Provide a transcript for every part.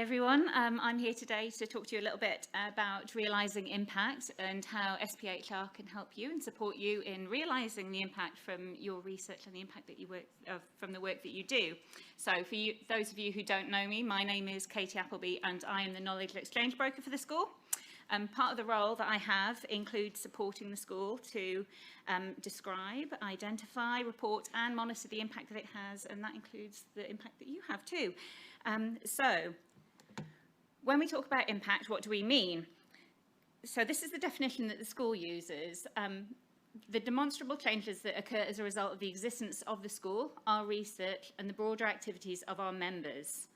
everyone. I'm here today to talk to you a little bit about realising impact and how SPHR can help you and support you in realising the impact from your research and the impact that you work from the work that you do. So for you, those of you who don't know me, my name is Katie Appleby and I am the Knowledge Exchange Broker for the school. Part of the role that I have includes supporting the school to describe, identify, report and monitor the impact that it has, and that includes the impact that you have too. So when we talk about impact, what do we mean? So this is the definition that the school uses. The demonstrable changes that occur as a result of the existence of the school, our research and the broader activities of our members.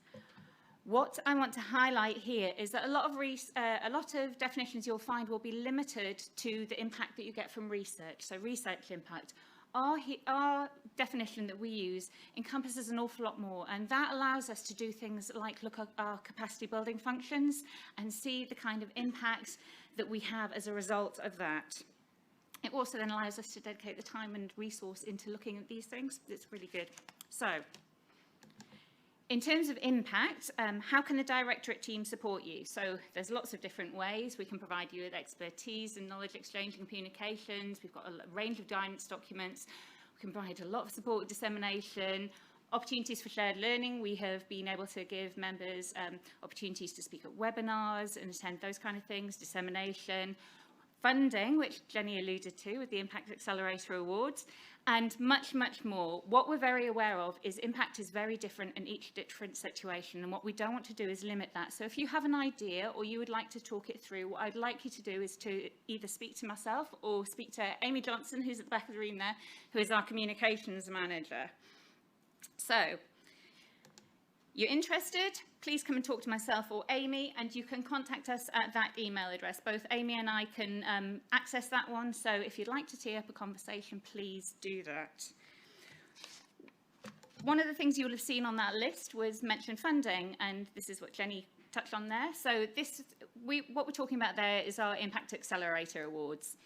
What I want to highlight here is that a lot of definitions you'll find will be limited to the impact that you get from research, so research impact. Our definition that we use encompasses an awful lot more, and that allows us to do things like look at our capacity building functions and see the kind of impact that we have as a result of that. It also then allows us to dedicate the time and resource into looking at these things. It's really good. So, in terms of impact, how can the directorate team support you? So there's lots of different ways. We can provide you with expertise and knowledge exchange and communications. We've got a range of guidance documents. We can provide a lot of support with dissemination, opportunities for shared learning. We have been able to give members opportunities to speak at webinars and attend those kind of things, dissemination, funding, which Jenny alluded to with the Impact Accelerator Awards, and much, much more. What we're very aware of is impact is very different in each different situation, and what we don't want to do is limit that. So if you have an idea or you would like to talk it through, what I'd like you to do is to either speak to myself or speak to Amy Johnson, who's at the back of the room there, who is our communications manager. So, you're interested, please come and talk to myself or Amy, and you can contact us at that email address. Both Amy and I can access that one, so if you'd like to tee up a conversation, please do that. One of the things you will have seen on that list was mentioned funding, and this is what Jenny touched on there. So what we're talking about there is our Impact Accelerator Awards.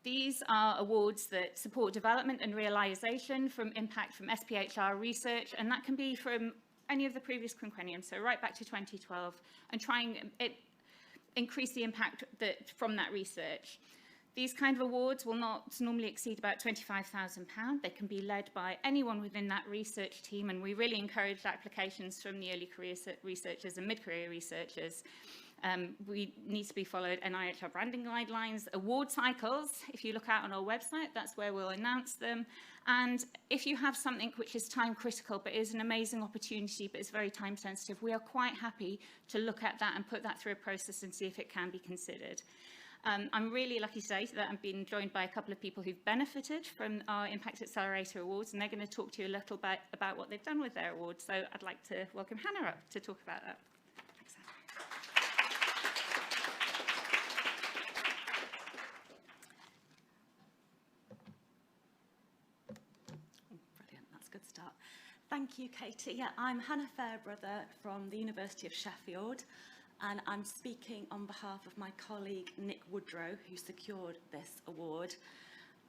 These are awards that support development and realisation from impact from SPHR research, and that can be from any of the previous quinquenniums, so right back to 2012, and trying to increase the impact from that research. These kind of awards will not normally exceed about £25,000. They can be led by anyone within that research team, and we really encourage applications from the early career researchers and mid-career researchers. We need to be followed NIHR branding guidelines, award cycles. If you look out on our website, that's where we'll announce them. And if you have something which is time critical but is an amazing opportunity but is very time sensitive, we are quite happy to look at that and put that through a process and see if it can be considered. I'm really lucky today that I've been joined by a couple of people who've benefited from our Impact Accelerator Awards, and they're going to talk to you a little bit about what they've done with their awards. So I'd like to welcome Hannah up to talk about that. Thanks, Hannah. Good start. Thank you, Katie. Yeah, I'm Hannah Fairbrother from the University of Sheffield, and I'm speaking on behalf of my colleague Nick Woodrow, who secured this award.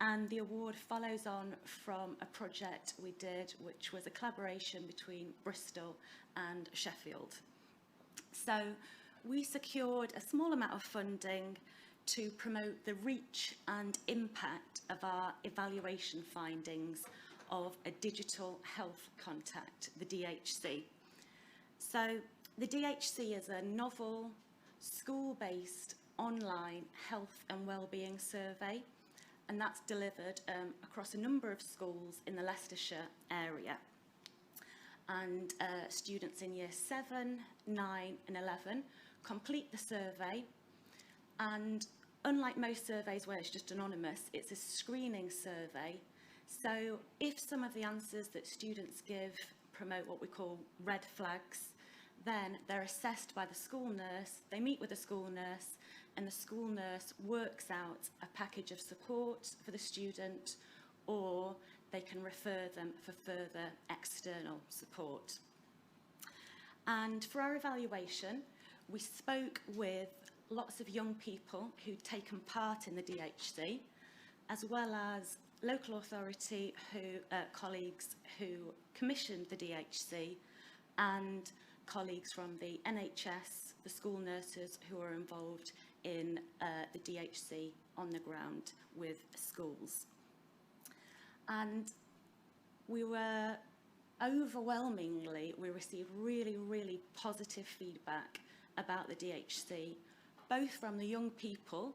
And the award follows on from a project we did, which was a collaboration between Bristol and Sheffield. So we secured a small amount of funding to promote the reach and impact of our evaluation findings of a digital health contact, the DHC. So the DHC is a novel, school-based online health and wellbeing survey, and that's delivered across a number of schools in the Leicestershire area. And students in year 7, 9 and 11 complete the survey, and unlike most surveys where it's just anonymous, it's a screening survey. So if some of the answers that students give promote what we call red flags, then they're assessed by the school nurse, they meet with the school nurse, and the school nurse works out a package of support for the student, or they can refer them for further external support. And for our evaluation, we spoke with lots of young people who'd taken part in the DHC, as well as local authority colleagues who commissioned the DHC, and colleagues from the NHS, the school nurses who are involved in the DHC on the ground with schools. And we received really, really positive feedback about the DHC, both from the young people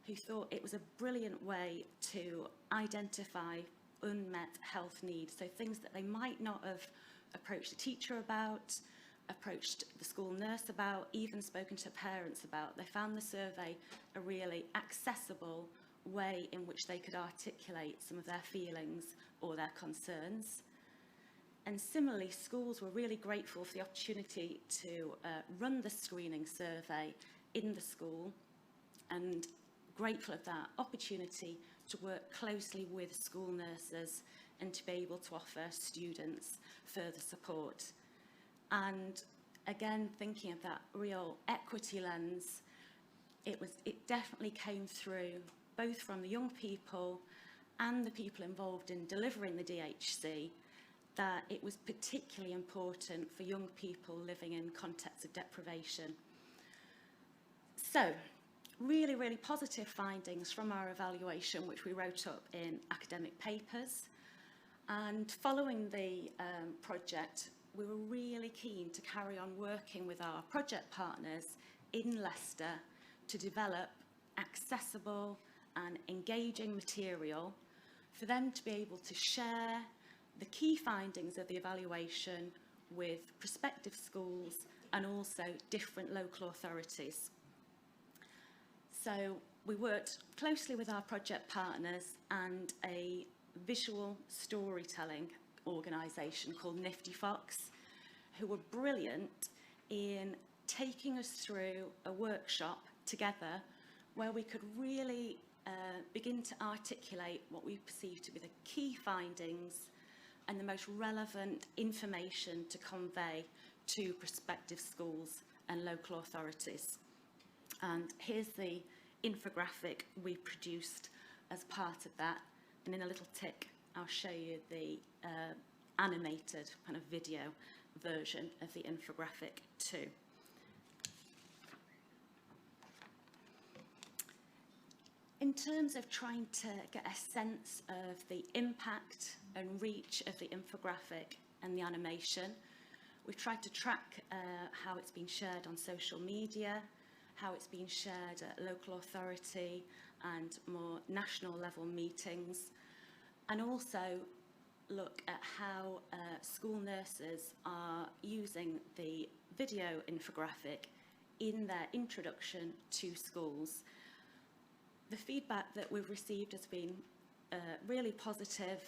who thought it was a brilliant way to identify unmet health needs, so things that they might not have approached a teacher about, approached the school nurse about, even spoken to parents about. They found the survey a really accessible way in which they could articulate some of their feelings or their concerns. And similarly, schools were really grateful for the opportunity to run the screening survey in the school, and grateful of that opportunity to work closely with school nurses and to be able to offer students further support. And again, thinking of that real equity lens, it definitely came through both from the young people and the people involved in delivering the DHC, that it was particularly important for young people living in contexts of deprivation. So, really, really positive findings from our evaluation, which we wrote up in academic papers. And following the project, we were really keen to carry on working with our project partners in Leicester to develop accessible and engaging material for them to be able to share the key findings of the evaluation with prospective schools and also different local authorities. So we worked closely with our project partners and a visual storytelling organisation called Nifty Fox, who were brilliant in taking us through a workshop together where we could really begin to articulate what we perceive to be the key findings and the most relevant information to convey to prospective schools and local authorities. And here's the infographic we produced as part of that, and in a little tick I'll show you the animated kind of video version of the infographic too. In terms of trying to get a sense of the impact and reach of the infographic and the animation, we've tried to track how it's been shared on social media, how it's been shared at local authority and more national level meetings, and also look at how school nurses are using the video infographic in their introduction to schools. The feedback that we've received has been really positive,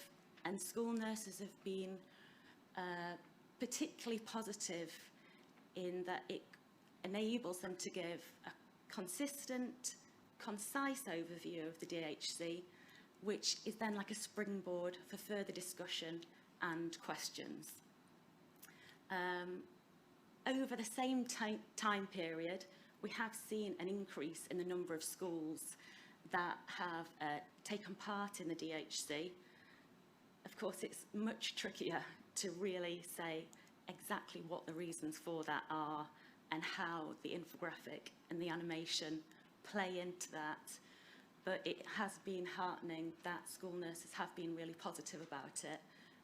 and school nurses have been particularly positive in that it enables them to give a consistent, concise overview of the DHC, which is then like a springboard for further discussion and questions. Over the same time period, we have seen an increase in the number of schools that have taken part in the DHC. Of course, it's much trickier to really say exactly what the reasons for that are and how the infographic and the animation play into that. But it has been heartening that school nurses have been really positive about it,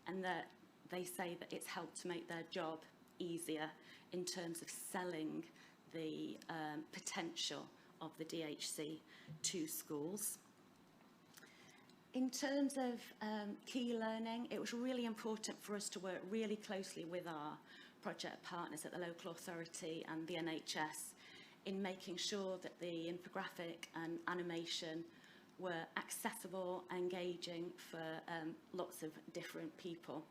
and that they say that it's helped to make their job easier in terms of selling the potential of the DHC to schools. In terms of key learning, it was really important for us to work really closely with our project partners at the local authority and the NHS in making sure that the infographic and animation were accessible, engaging for lots of different people.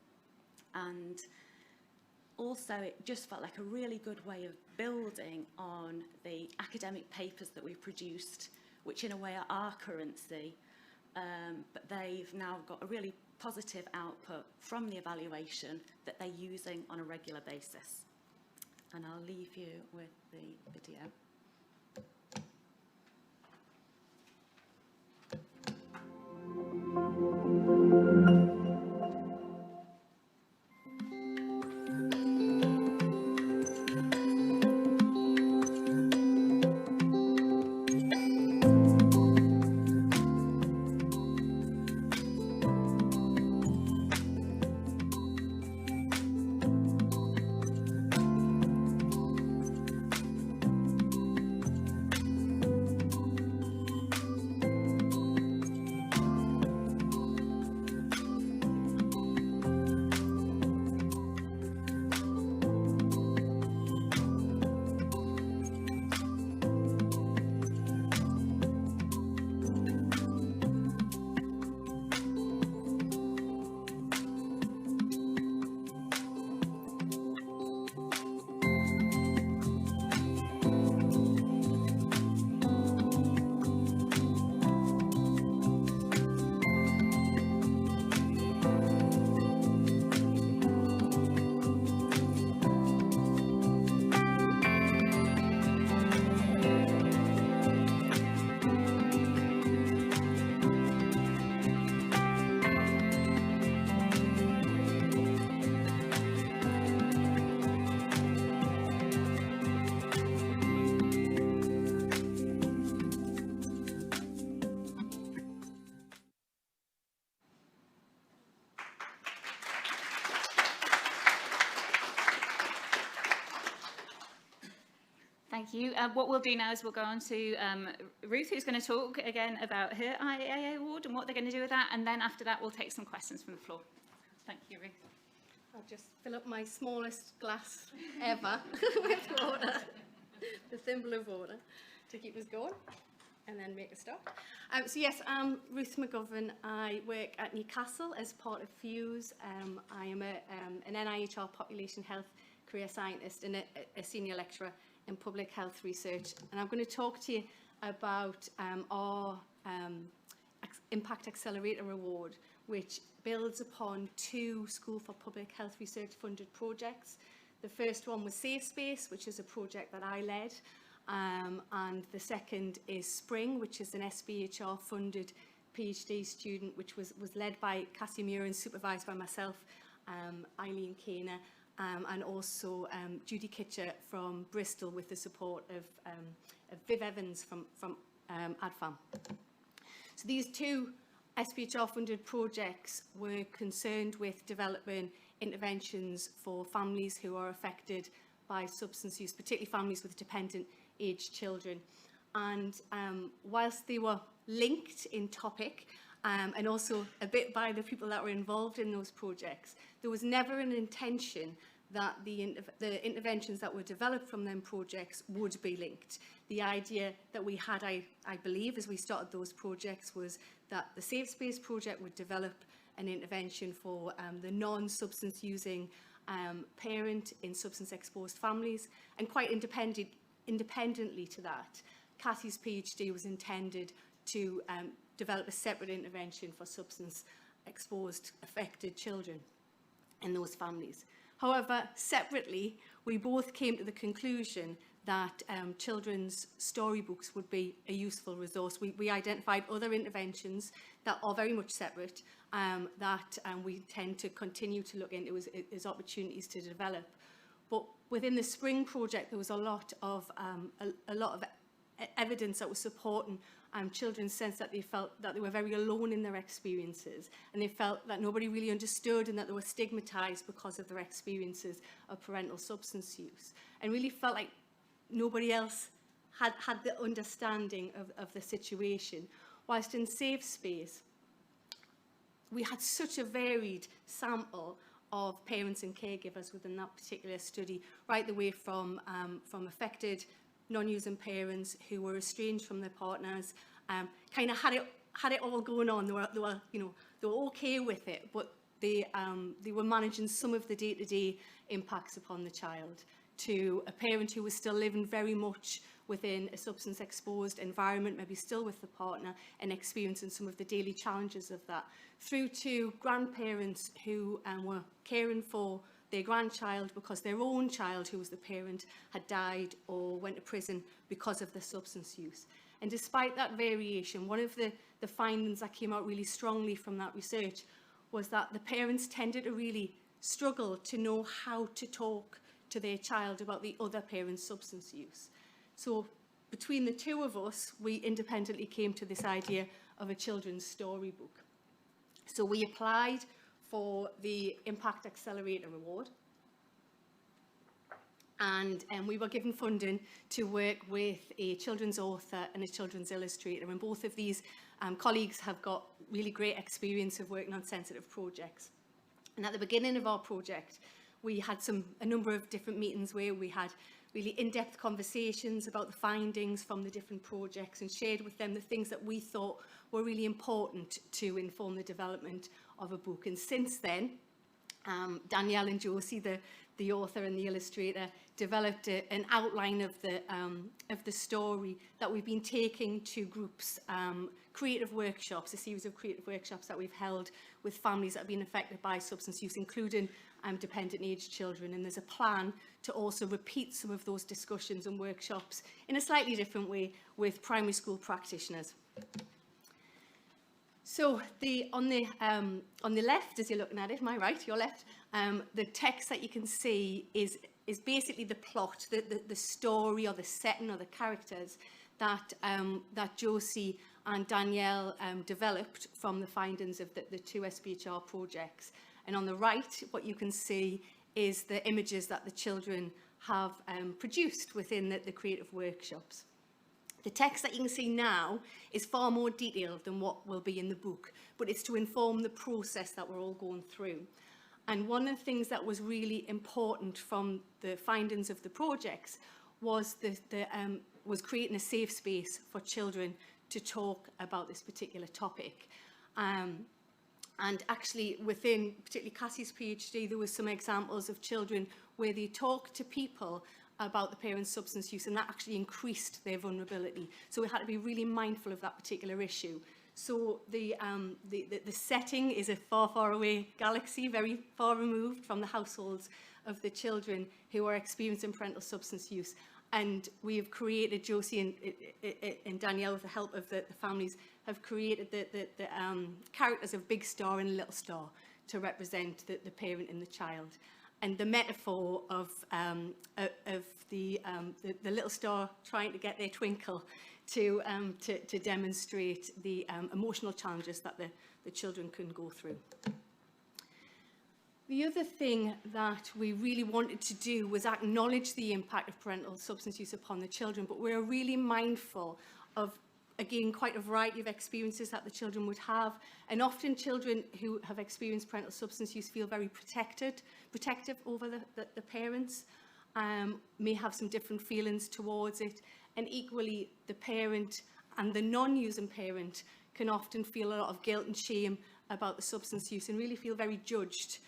And also, it just felt like a really good way of building on the academic papers that we produced, which in a way are our currency, but they've now got a really positive output from the evaluation that they're using on a regular basis. And I'll leave you with the video. you. What we'll do now is we'll go on to Ruth, who's going to talk again about her IAA award and what they're going to do with that. And then after that, we'll take some questions from the floor. Thank you, Ruth. I'll just fill up my smallest glass ever with water, the thimble of water, to keep us going, and then make a start. So yes, I'm Ruth McGovern. I work at Newcastle as part of Fuse. I am an NIHR population health career scientist and a senior lecturer in public health research. And I'm going to talk to you about our Impact Accelerator Award, which builds upon 2 School for Public Health Research funded projects. The first one was Safe Space, which is a project that I led, and the second is Spring, which is an SBHR funded PhD student, which was led by Cassie Muir and supervised by myself, Eileen Kaner, and also Judy Kitcher from Bristol with the support of Viv Evans from AdFam. So these 2 SBHR funded projects were concerned with developing interventions for families who are affected by substance use, particularly families with dependent aged children. And whilst they were linked in topic and also a bit by the people that were involved in those projects, there was never an intention that the interventions that were developed from them projects would be linked. The idea that we had, I believe, as we started those projects was that the Safe Space project would develop an intervention for the non-substance using parent in substance exposed families, and quite independently to that, Cassie's PhD was intended to develop a separate intervention for substance exposed affected children in those families. However, separately, we both came to the conclusion that children's storybooks would be a useful resource. We identified other interventions that are very much separate that we tend to continue to look into as opportunities to develop. But within the Spring project, there was a lot of evidence that was supporting children's sense that they felt that they were very alone in their experiences, and they felt that nobody really understood and that they were stigmatized because of their experiences of parental substance use, and really felt like nobody else had the understanding of the situation. Whilst in Safe Space, we had such a varied sample of parents and caregivers within that particular study, right the way from affected non-using parents who were estranged from their partners, kind of had it all going on. They were okay with it, but they were managing some of the day-to-day impacts upon the child, to a parent who was still living very much within a substance exposed environment, maybe still with the partner, and experiencing some of the daily challenges of that, through to grandparents who were caring for their grandchild because their own child, who was the parent, had died or went to prison because of the substance use. And despite that variation, one of the findings that came out really strongly from that research was that the parents tended to really struggle to know how to talk to their child about the other parent's substance use. So between the 2 of us, we independently came to this idea of a children's storybook. So we applied for the Impact Accelerator Award, and we were given funding to work with a children's author and a children's illustrator, and both of these colleagues have got really great experience of working on sensitive projects. And at the beginning of our project, we had a number of different meetings where we had really in-depth conversations about the findings from the different projects and shared with them the things that we thought were really important to inform the development of a book. And since then, Danielle and Josie, the author and the illustrator, developed an outline of the story that we've been taking to groups, creative workshops, a series of creative workshops that we've held with families that have been affected by substance use, including dependent aged children. And there's a plan to also repeat some of those discussions and workshops in a slightly different way with primary school practitioners. So on the left, as you're looking at it, my right, your left, the text that you can see is basically the plot, the story or the setting or the characters that Josie and Danielle developed from the findings of the 2 SBHR projects. And on the right, what you can see is the images that the children have produced within the creative workshops. The text that you can see now is far more detailed than what will be in the book, but it's to inform the process that we're all going through. And one of the things that was really important from the findings of the projects was was creating a safe space for children to talk about this particular topic. And actually, within particularly Cassie's PhD, there was some examples of children where they talked to people about the parents' substance use, and that actually increased their vulnerability. So we had to be really mindful of that particular issue. So the setting is a far, far away galaxy, very far removed from the households of the children who are experiencing parental substance use. And we have created, Josie and Danielle, with the help of the families, have created the characters of Big Star and Little Star to represent the parent and the child. And the metaphor of the little star trying to get their twinkle to demonstrate the emotional challenges that the children can go through. The other thing that we really wanted to do was acknowledge the impact of parental substance use upon the children, but we're really mindful of, again, quite a variety of experiences that the children would have. And often children who have experienced parental substance use feel very protective over the parents, may have some different feelings towards it. And equally, the parent and the non-using parent can often feel a lot of guilt and shame about the substance use and really feel very judged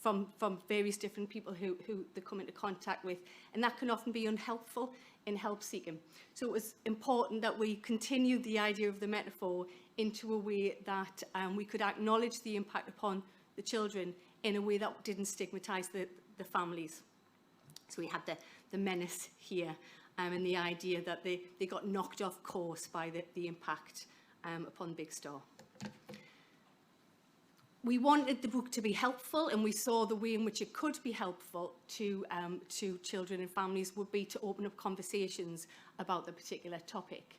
from various different people who they come into contact with. And that can often be unhelpful in help seeking. So it was important that we continued the idea of the metaphor into a way that we could acknowledge the impact upon the children in a way that didn't stigmatise the families. So we had the menace here and the idea that they got knocked off course by the impact upon Big Star. We wanted the book to be helpful, and we saw the way in which it could be helpful to children and families would be to open up conversations about the particular topic.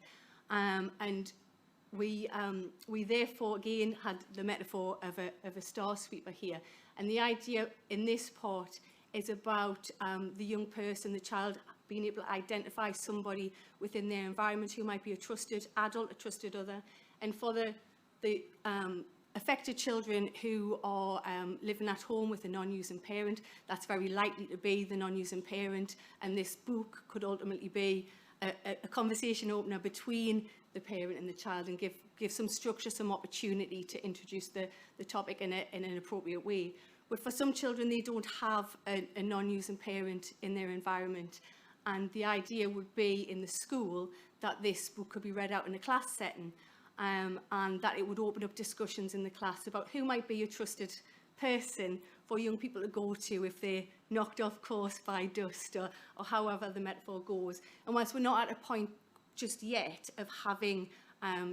And we therefore, again, had the metaphor of a star sweeper here. And the idea in this part is about the young person, the child, being able to identify somebody within their environment who might be a trusted adult, a trusted other. And for the affected children who are living at home with a non-using parent, that's very likely to be the non-using parent, and this book could ultimately be a conversation opener between the parent and the child and give some structure, some opportunity to introduce the topic in an appropriate way. But for some children, they don't have a non-using parent in their environment, and the idea would be in the school that this book could be read out in a class setting, and that it would open up discussions in the class about who might be a trusted person for young people to go to if they're knocked off course by dust or however the metaphor goes. And whilst we're not at a point just yet of having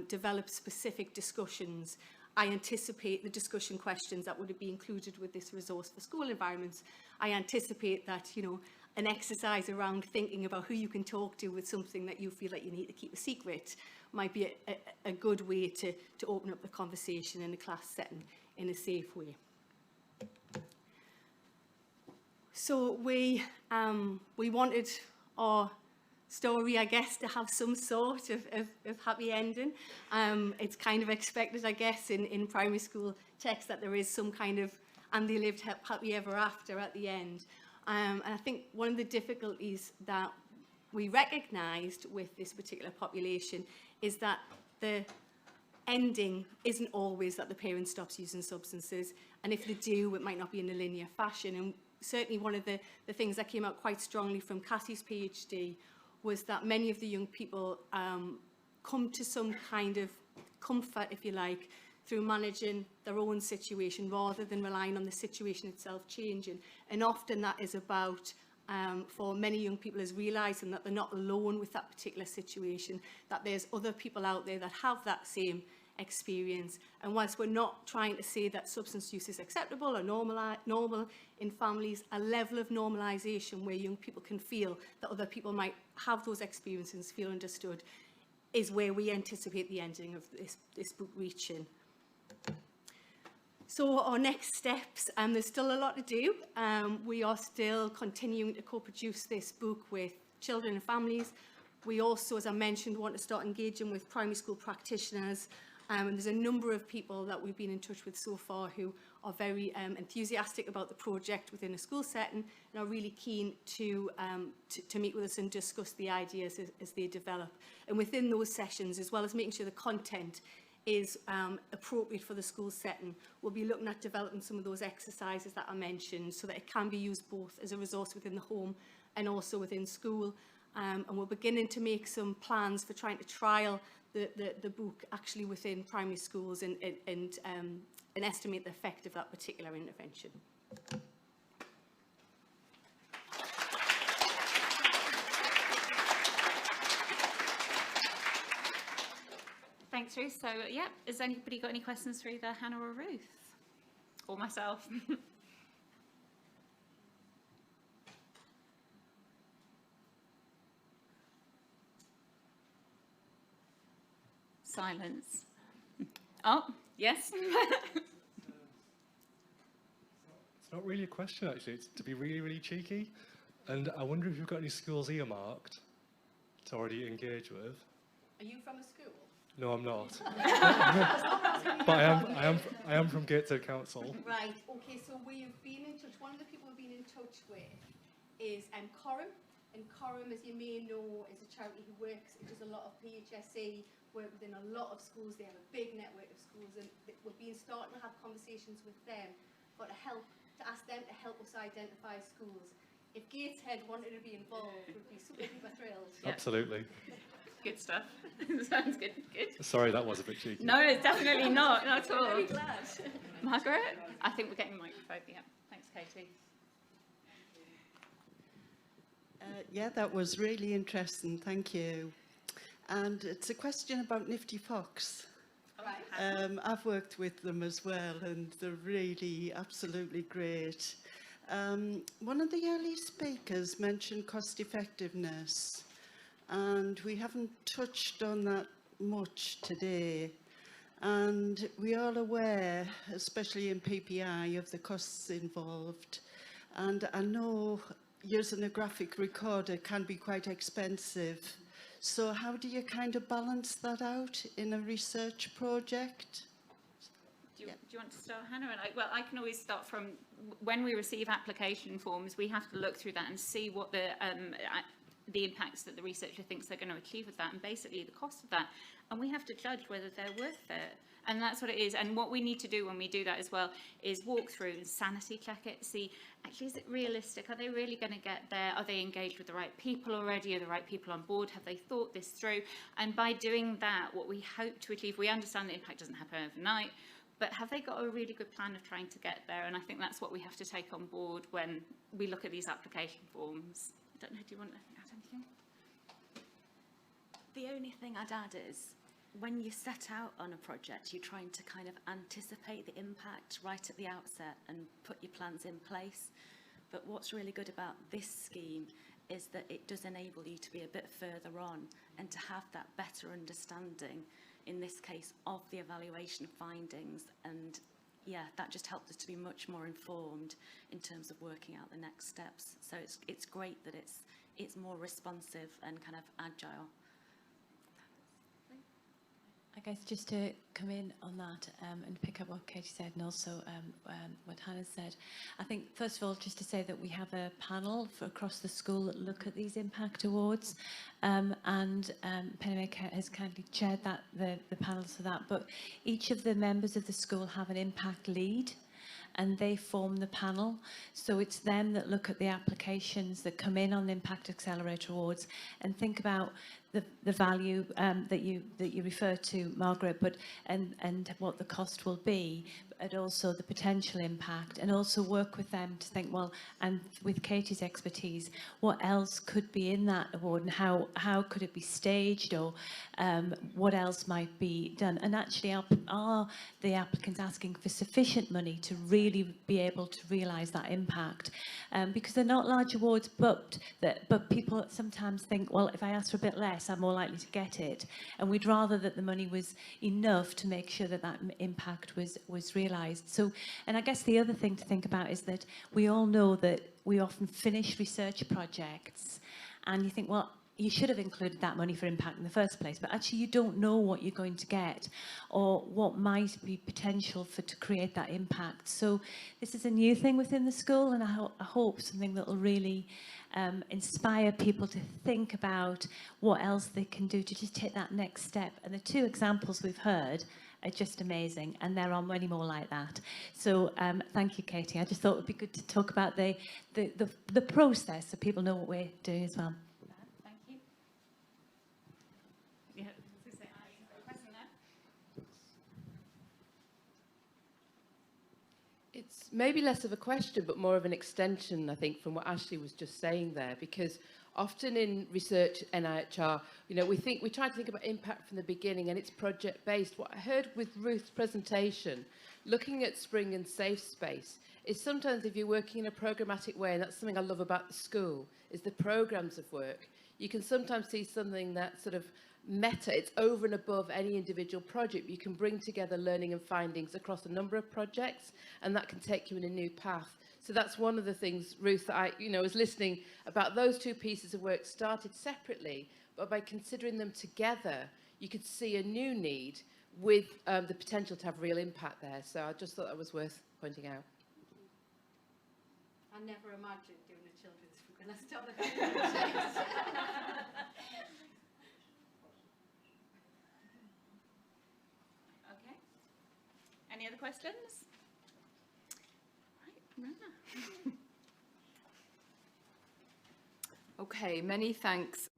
developed specific discussions, I anticipate the discussion questions that would be included with this resource for school environments. I anticipate that, you know, an exercise around thinking about who you can talk to with something that you feel like you need to keep a secret might be a good way to open up the conversation in a class setting in a safe way. So we wanted our story, I guess, to have some sort of happy ending. It's kind of expected, I guess, in primary school text that there is some kind of and they lived happy ever after at the end. And I think one of the difficulties that we recognised with this particular population is that the ending isn't always that the parent stops using substances, and if they do, it might not be in a linear fashion. And certainly one of the things that came out quite strongly from Cassie's PhD was that many of the young people come to some kind of comfort, if you like, through managing their own situation rather than relying on the situation itself changing. And often that is about, for many young people, is realising that they're not alone with that particular situation, that there's other people out there that have that same experience. And whilst we're not trying to say that substance use is acceptable or normal in families, a level of normalisation where young people can feel that other people might have those experiences, feel understood, is where we anticipate the ending of this book reaching. So our next steps, there's still a lot to do. We are still continuing to co-produce this book with children and families. We also, as I mentioned, want to start engaging with primary school practitioners. And there's a number of people that we've been in touch with so far who are very enthusiastic about the project within a school setting and are really keen to meet with us and discuss the ideas as they develop. And within those sessions, as well as making sure the content is appropriate for the school setting, we'll be looking at developing some of those exercises that I mentioned so that it can be used both as a resource within the home and also within school. And we're beginning to make some plans for trying to trial the book actually within primary schools and estimate the effect of that particular intervention. Thanks, Ruth. So, yeah, has anybody got any questions for either Hannah or Ruth? Or myself? Silence. Oh, yes. It's not really a question, actually. It's to be really, really cheeky. And I wonder if you've got any schools earmarked to already engage with. Are you from a school? No, I'm not. But I am from Gateshead Council. Right, okay, so we've been in touch. One of the people we've been in touch with is Coram. And Coram, as you may know, is a charity who works, it does a lot of PHSE work within a lot of schools. They have a big network of schools, and we've been starting to have conversations with them to ask them to help us identify schools. If Gateshead wanted to be involved, we'd be super duper thrilled. Yeah. Absolutely. Good stuff. Sounds good. Good. Sorry, that was a bit cheeky. No, it's definitely not. Not at all. Very glad. Margaret? I think we're getting the microphone. Yeah. Thanks, Katie. Yeah, that was really interesting. Thank you. And it's a question about Nifty Fox. Right. I've worked with them as well, and they're really absolutely great. One of the early speakers mentioned cost effectiveness, and we haven't touched on that much today. And we are aware, especially in PPI, of the costs involved. And I know using a graphic recorder can be quite expensive. So how do you kind of balance that out in a research project? Do you want to start, Hannah? And I can always start from when we receive application forms. We have to look through that and see what the impacts that the researcher thinks they're going to achieve with that, and basically the cost of that. And we have to judge whether they're worth it. And that's what it is. And what we need to do when we do that as well is walk through and sanity check it, see, actually, is it realistic? Are they really going to get there? Are they engaged with the right people already? Are the right people on board? Have they thought this through? And by doing that, what we hope to achieve, we understand the impact doesn't happen overnight, but have they got a really good plan of trying to get there? And I think that's what we have to take on board when we look at these application forms. I don't know, do you want to add anything? The only thing I'd add is, when you set out on a project, you're trying to kind of anticipate the impact right at the outset and put your plans in place. But what's really good about this scheme is that it does enable you to be a bit further on and to have that better understanding, in this case, of the evaluation findings. And yeah, that just helps us to be much more informed in terms of working out the next steps. So it's great that it's more responsive and kind of agile. I guess just to come in on that and pick up what Katie said, and also what Hannah said. I think, first of all, just to say that we have a panel across the school that look at these impact awards, and Pennymaker has kindly chaired the panels for that. But each of the members of the school have an impact lead, and they form the panel. So it's them that look at the applications that come in on the Impact Accelerator Awards and think about the value that you refer to, Margaret, but and what the cost will be, and also the potential impact, and also work with them to think, well, and with Katie's expertise, what else could be in that award, and how could it be staged, or what else might be done. And actually, are the applicants asking for sufficient money to really be able to realise that impact? Because they're not large awards, but people sometimes think, well, if I ask for a bit less, less are more likely to get it. And we'd rather that the money was enough to make sure that that impact was realised. So, and I guess the other thing to think about is that we all know that we often finish research projects and you think, well, you should have included that money for impact in the first place, but actually you don't know what you're going to get or what might be potential to create that impact. So this is a new thing within the school, and I hope something that will really inspire people to think about what else they can do to just take that next step. And the two examples we've heard are just amazing, and there are many more like that. So thank you, Katie. I just thought it would be good to talk about the process so people know what we're doing as well. Thank you. Yeah, so say question there. It's maybe less of a question, but more of an extension, I think, from what Ashley was just saying there, because often in research NIHR, you know, we try to think about impact from the beginning, and it's project-based. What I heard with Ruth's presentation, looking at Spring and Safe Space, is sometimes if you're working in a programmatic way, and that's something I love about the school, is the programs of work, you can sometimes see something that sort of meta, it's over and above any individual project. You can bring together learning and findings across a number of projects, and that can take you in a new path. So that's one of the things, Ruth, that I was listening about. Those two pieces of work started separately, but by considering them together, you could see a new need with the potential to have real impact there. So I just thought that was worth pointing out. I never imagined doing a children's book, and I still have. Okay. Any other questions? Right, Rana. Okay, many thanks.